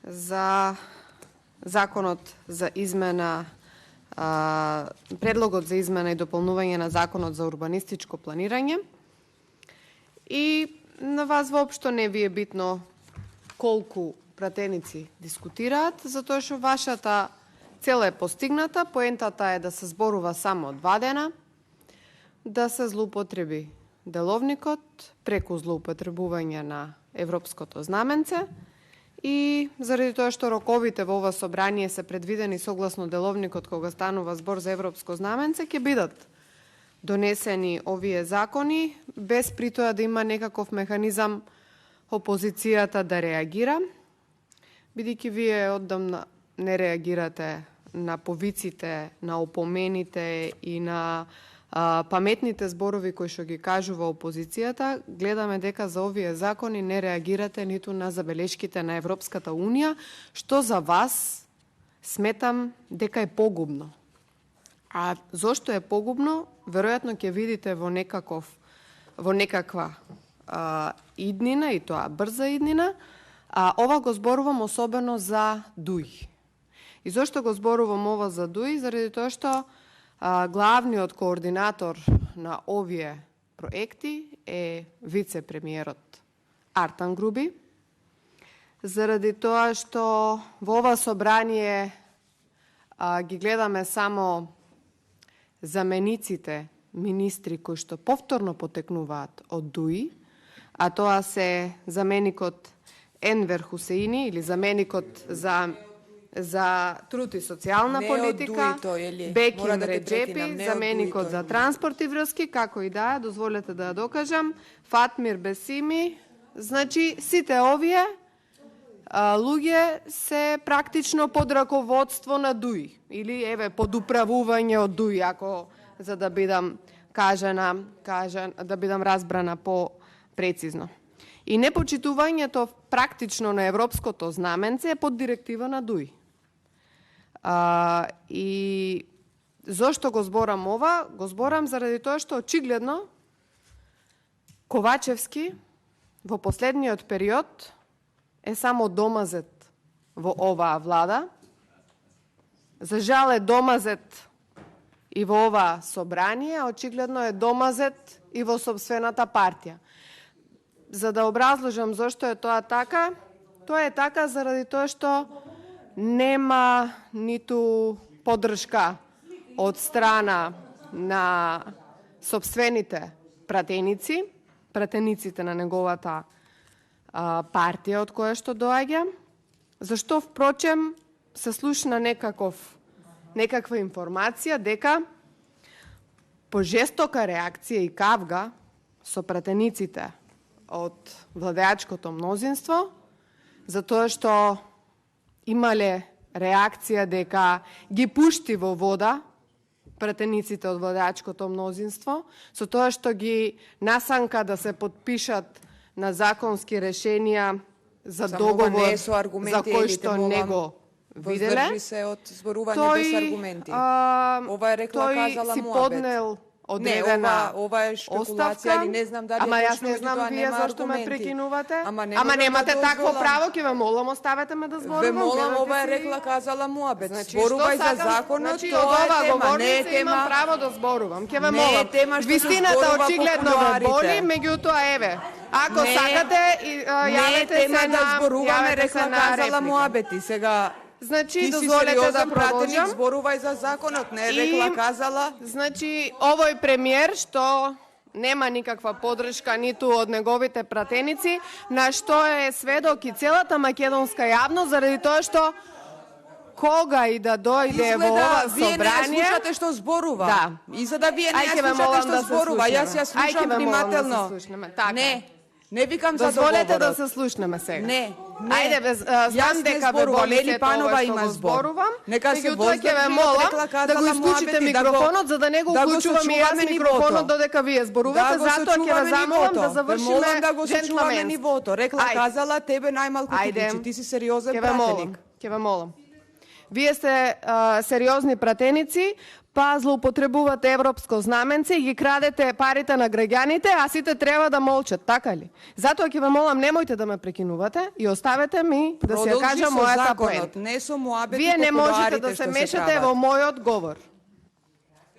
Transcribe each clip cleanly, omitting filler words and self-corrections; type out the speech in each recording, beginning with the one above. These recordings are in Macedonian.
за законот за измена, предлогот за измена и дополнување на законот за урбанистичко планирање. И на вас воопшто не ви е битно колку пратеници дискутираат, затоа што вашата цел е постигната, поентата е да се зборува само 2 дена, да се злоупотреби деловникот преку злоупотребување на европското знаменце и заради тоа што роковите во ова собрание се предвидени согласно деловникот кога станува збор за европско знаменце, ќе бидат донесени овие закони без при тоа да има некаков механизам опозицијата да реагира, бидејќи вие оддамна не реагирате на повиците, на опомените и на паметните зборови кои што ги кажува опозицијата. Гледаме дека за овие закони не реагирате ниту на забелешките на Европската Унија, што за вас сметам дека е погубно. А зошто е погубно? Веројатно ќе видите во некаква иднина, и тоа брза иднина. Ова го зборувам особено за ДУИ. И зошто го зборувам ова за ДУИ? Заради тоа што главниот координатор на овие проекти е вице-премиерот Артан Груби, заради тоа што во ова собрание ги гледаме само замениците министри кои што повторно потекнуваат од ДУИ, а тоа се заменикот Енвер Хусеини или заменикот за труд и социјална политика, Бекин Реджепи, заменикот за транспорт и врски, како и да, дозволете да ја докажам, Фатмир Бесими. Значи, сите овие луѓе се практично под раководство на ДУИ или под управување од ДУИ, ако за да бидам да бидам разбрана по-прецизно. И непочитувањето практично на европското знаменце е под директива на ДУИ. И зошто го зборам ова? Го зборам заради тоа што очигледно Ковачевски во последниот период е само домазет во оваа влада. За жал е домазет и во ова собрание, очигледно е домазет и во сопствената партија. За да образложам зошто е тоа така заради тоа што нема ниту поддршка од страна на сопствените пратениците на неговата партија од која што доаѓа, зашто впрочем се слушна некаква информација дека по жестока реакција и кавга со пратениците од владеачкото мнозинство, затоа што имале реакција дека ги пушти во вода пратениците од владеачкото мнозинство, со тоа што ги насанка да се подпишат на законски решенија за договор за кој што не го виделе. Воздржи се од зборување без аргументи. Ова е рекла казала си Муабет. поднел одредена ова е шпекулација, или не знам дали ама јас не точно, знам тоа вие нема зашто ме аргументи. прекинувате. Ама немате да такво дозволам. право, ќе ве молам, оставете ме да зборувам. Ве молам, гледате ова е си. рекла казала Муабет. Значи, Зборувај што за сакам? законот, Значи, од тоа ова е тема, не е говорница имам тема. право да зборувам. Ќе ве Не е молам. тема што се Вистината зборува очигледно по ве кулоарите. боли, меѓутоа еве. Ако Не, сакате, јавете се тема да зборуваме, јавете се рекла на казала реплика. Муабети. Сега Значи, ти си дозволете да сериозен пратеник, продолжам. зборувај за законот, не е рекла казала. Значи, овој премиер што нема никаква поддршка ниту од неговите пратеници, на што е сведок и целата македонска јавност, заради тоа што кога и да дојде во ова вие не собрание... слушате што зборува. Да. И за да вие не Ајде, ве слушате молам што да се зборува, јас ја слушнеме. Ајде, слушам ве молам да се внимателно. слушнеме. Така. Не викам за Дозволете договорот. да се слушнеме сега. Не. Ајде, знам Јас не дека ве зборувам, боли Ели сето ова Панова што има го збор. зборувам, Нека се меѓутоа ќе ве воздржи, молам рекла да казала го исклучите Муабети, да го- микрофонот, за да не го да го уклучувам и јас сочуваме микрофонот нивото. додека вие зборувате, затоа ќе ве замолам да Ве завршиме молам да го сочуваме джентлменски. нивото. Рекла Ајде. казала тебе најмалку ти личи, ти си сериозен Ќе ве молам, пратеник. ќе ве молам. Вие сте сериозни пратеници, па злоупотребувате европско знаменце и ги крадете парите на граѓаните, а сите треба да молчат, така ли? Затоа ќе ве молам, немојте да ме прекинувате и оставете ми да се кажа мојата поента. Не со моабети. Вие не можете да се мешате во мојот говор.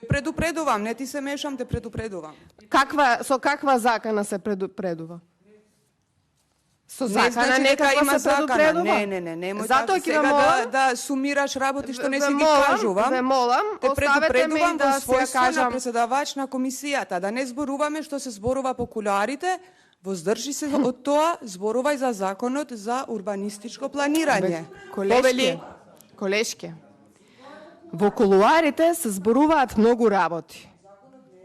Предупредувам, не ти се мешам, те предупредувам. Со каква закана се предупредува? Со закана значи некаква се предупредува? Не, немој така сега да сумираш работи што не си ги кажувам. Ве молам, оставете ми да се кажам. Председавач на комисијата, да не зборуваме што се зборува по кулуарите, воздржи се од тоа, зборувај за законот за урбанистичко планирање. Колешке, во кулуарите се зборуваат многу работи.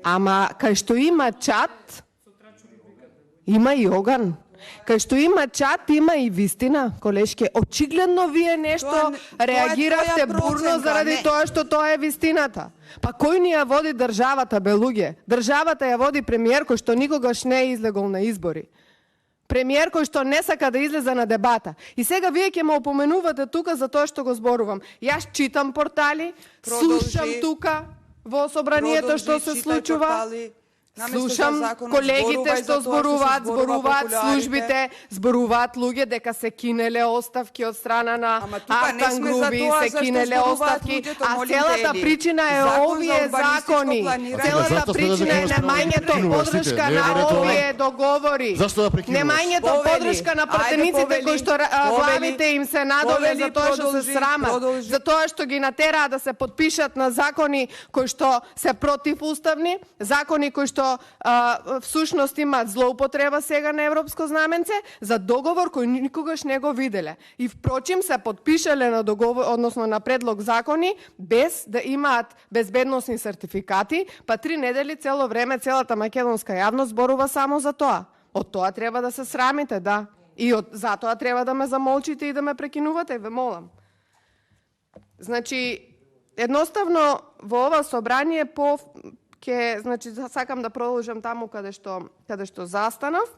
Ама кај што има чат, има и оган. Кај што има чат, има и вистина, колешке. Очигледно вие нешто реагиравте бурно заради тоа што тоа е вистината. Па кој ни ја води државата, бе луѓе? Државата ја води премиер кој што никогаш не е излегол на избори. Премиер кој што не сака да излезе на дебата. И сега вие ќе ме опоменувате тука за тоа што го зборувам. Јас читам портали, слушам тука во собранието што се случува. Слушам колегите што зборуваат службите, зборуваат луѓе дека се кинеле оставки од страна на Артан Груби, се кинеле оставки, а целата причина е овие закони. Целата причина е немањето подршка на овие договори. Немањето подршка на пратениците кои што главите им се надоле за тоа што се срамат, за тоа што ги натераа да се потпишат на закони кои што се противуставни, закони кои што всушност имаат злоупотреба сега на европско знаменце за договор кој никогаш не го виделе. И впрочем се потпишале на договор, односно на предлог закони без да имаат безбедносни сертификати, па 3 недели цело време целата македонска јавност зборува само за тоа. Од тоа треба да се срамите, да. И затоа треба да ме замолчите и да ме прекинувате, ве молам. Значи, едноставно во ова собрание значи, сакам да продолжам таму каде што застанав.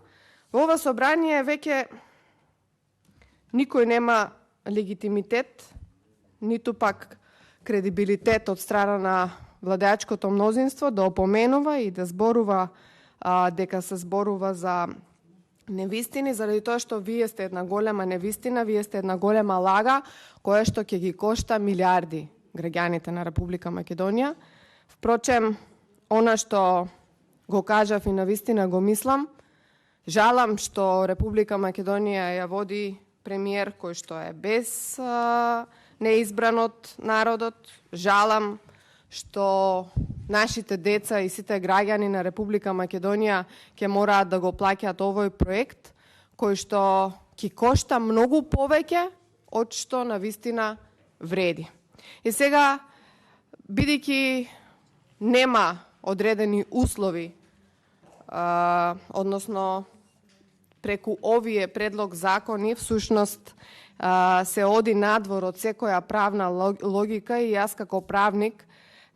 Во ова собрание веќе никој нема легитимитет, ниту пак кредибилитет од страна на владеачкото мнозинство да опоменува и да зборува дека се зборува за невистини, заради тоа што вие сте една голема невистина, вие сте една голема лага, која што ќе ги кошта милиарди граѓаните на Република Македонија. Впрочем, она што го кажав и навистина го мислам, жалам што Република Македонија ја води премиер кој што е без неизбран од народот. Жалам што нашите деца и сите граѓани на Република Македонија ќе мораат да го плаќаат овој проект кој што ќе кошта многу повеќе од што навистина вреди. И сега, бидејќи нема одредени услови, односно преку овие предлог закони, всушност се оди надвор од секоја правна логика и јас како правник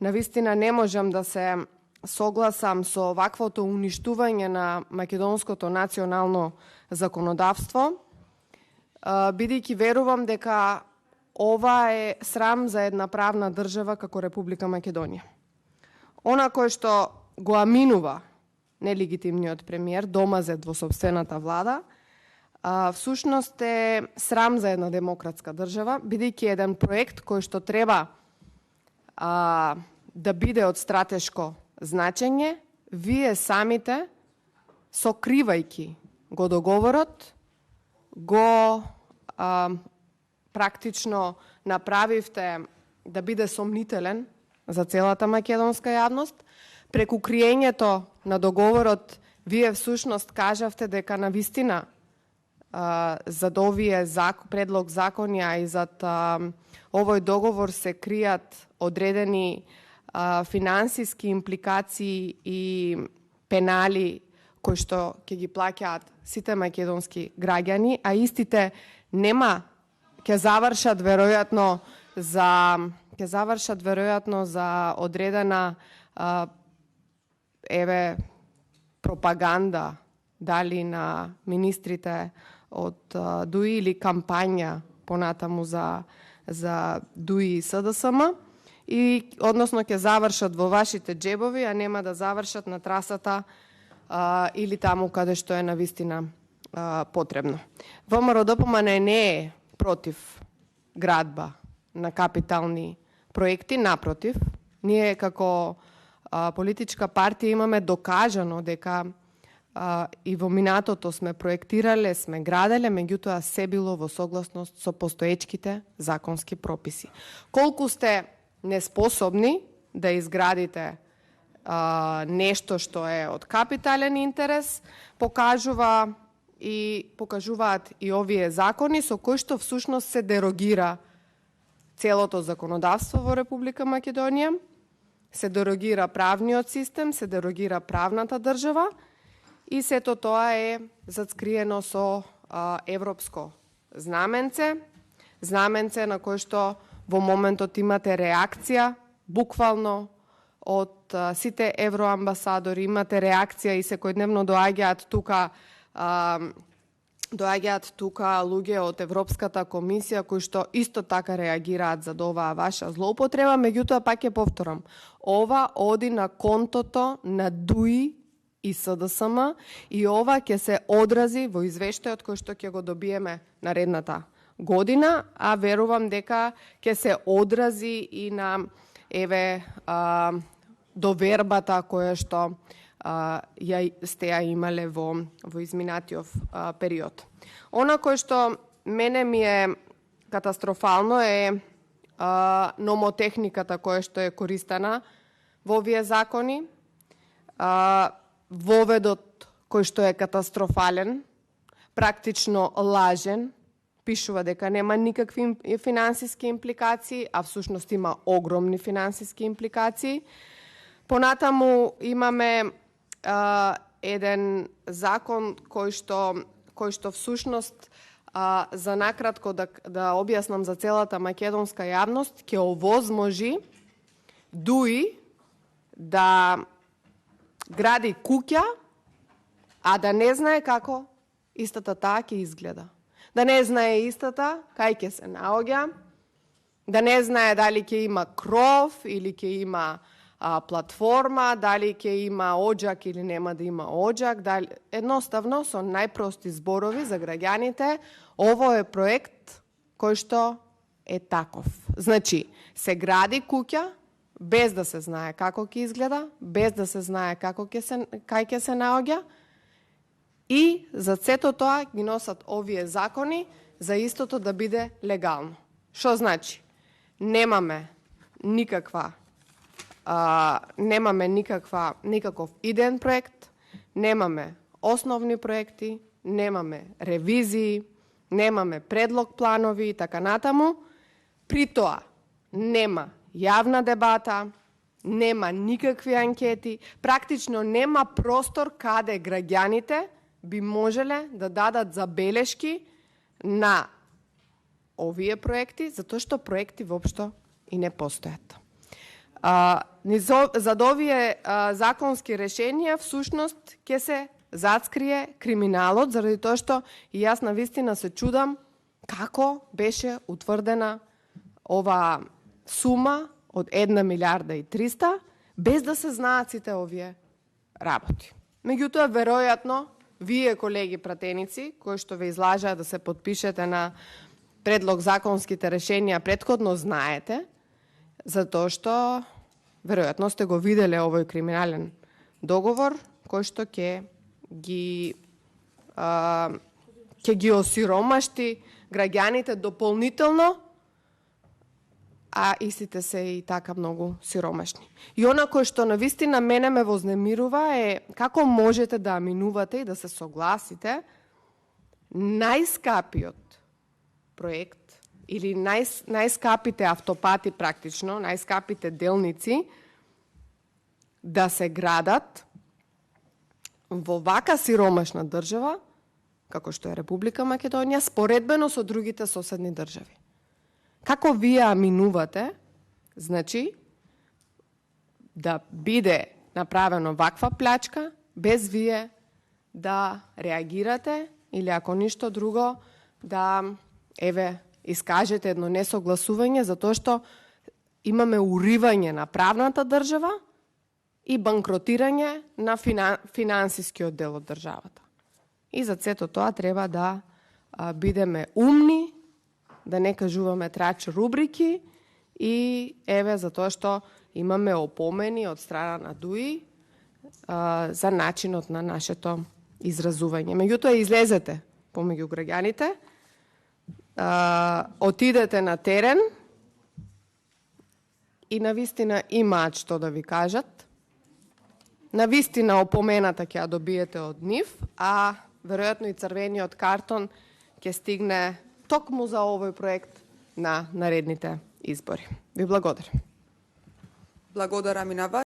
навистина не можам да се согласам со ваквото уништување на македонското национално законодавство, бидејќи верувам дека ова е срам за една правна држава како Република Македонија. Она кој што го аминува нелегитимниот премиер, домазет во собствената влада, всушност е срам за една демократска држава, бидејќи еден проект кој што треба да биде од стратешко значење, вие самите, сокривајќи го договорот, го практично направивте да биде сомнителен за целата македонска јавност. Преку криењето на договорот, вие всушност кажавте дека навистина зад овие предлог закони, а и зад овој договор се кријат одредени финансиски импликации и пенали кои што ќе ги плаќаат сите македонски граѓани, а истите ќе завршат веројатно за одредена пропаганда, дали на министрите од ДУИ или кампања понатаму за ДУИ и СДСМ. и односно ќе завршат во вашите џебови, а нема да завршат на трасата или таму каде што е навистина потребно. ВМРО ДПМН не е против градба на капитални проекти, напротив, ние како политичка партија имаме докажано дека и во минатото сме проектирале, сме граделе, меѓутоа се било во согласност со постоечките законски прописи. Колку сте неспособни да изградите нешто што е од капитален интерес, покажуваат и овие закони со кои што всушност се дерогира целото законодавство во Република Македонија, се дерогира правниот систем, се дерогира правната држава и сето тоа е зацкриено со европско знаменце на кој што во моментот имате реакција, буквално од сите евроамбасадори, имате реакција и секојдневно доаѓаат тука луѓе од Европската комисија кои што исто така реагираат за оваа ваша злоупотреба, меѓутоа пак ќе повторам, ова оди на контото на ДУИ и СДСМ и ова ќе се одрази во извештајот кој што ќе го добиеме наредната година, а верувам дека ќе се одрази и на довербата која што сте ја имале во изминатиот период. Она кој што мене ми е катастрофално е номотехниката која што е користена во овие закони, воведот кој што е катастрофален, практично лажен, пишува дека нема никакви финансиски импликации, а всушност има огромни финансиски импликации. Понатаму имаме еден закон кој што всушност за накратко да објаснам за целата македонска јавност, ќе овозможи ДУИ да гради куќа, а да не знае како истата таа ќе изгледа. Да не знае истата кај ќе се наоѓа, да не знае дали ќе има кров или ќе има платформа, дали ќе има оџак или нема да има оџак, едноставно со најпрости зборови за граѓаните, ово е проект кој што е таков. Значи, се гради куќа без да се знае како ќе изгледа, без да се знае кај ќе се наоѓа и за сето тоа ги носат овие закони за истото да биде легално. Што значи? Немаме никаков идеен проект, немаме основни проекти, немаме ревизии, немаме предлог планови и така натаму. При тоа нема јавна дебата, нема никакви анкети, практично нема простор каде граѓаните би можеле да дадат забелешки на овие проекти, затоа што проекти воопшто и не постојат. За овие законски решенија всушност ќе се зацкрие криминалот, заради тоа што и јас навистина се чудам како беше утврдена ова сума од 1 милиарда и 300 без да се знаат сите овие работи. Меѓутоа, веројатно, вие, колеги пратеници, кои што ве излажаа да се подпишете на предлог законските решенија, претходно знаете, затоа што веројатно сте го виделе овој криминален договор кој што ќе ги осиромашти граѓаните дополнително, а истите се и така многу сиромашни. И она кој што навистина мене ме вознемирува е како можете да аминувате и да се согласите најскапиот проект или најскапите автопати практично, најскапите делници да се градат во вака сиромашна држава, како што е Република Македонија, споредбено со другите соседни држави. Како вие аминувате, значи, да биде направено ваква плячка, без вие да реагирате или ако ништо друго, да, искажете едно несогласување, затоа што имаме уривање на правната држава и банкротирање на финансискиот дел од државата. И за сето тоа треба да бидеме умни, да не кажуваме трач рубрики и еве за тоа што имаме опомени од страна на ДУИ за начинот на нашето изразување. Меѓутоа излезете помеѓу граѓаните, отидете на терен и навистина имаат што да ви кажат. Навистина опомената ќе ја добиете од нив, а веројатно и црвениот картон ќе стигне токму за овој проект на наредните избори. Ви благодарам. Благодарам и на вас.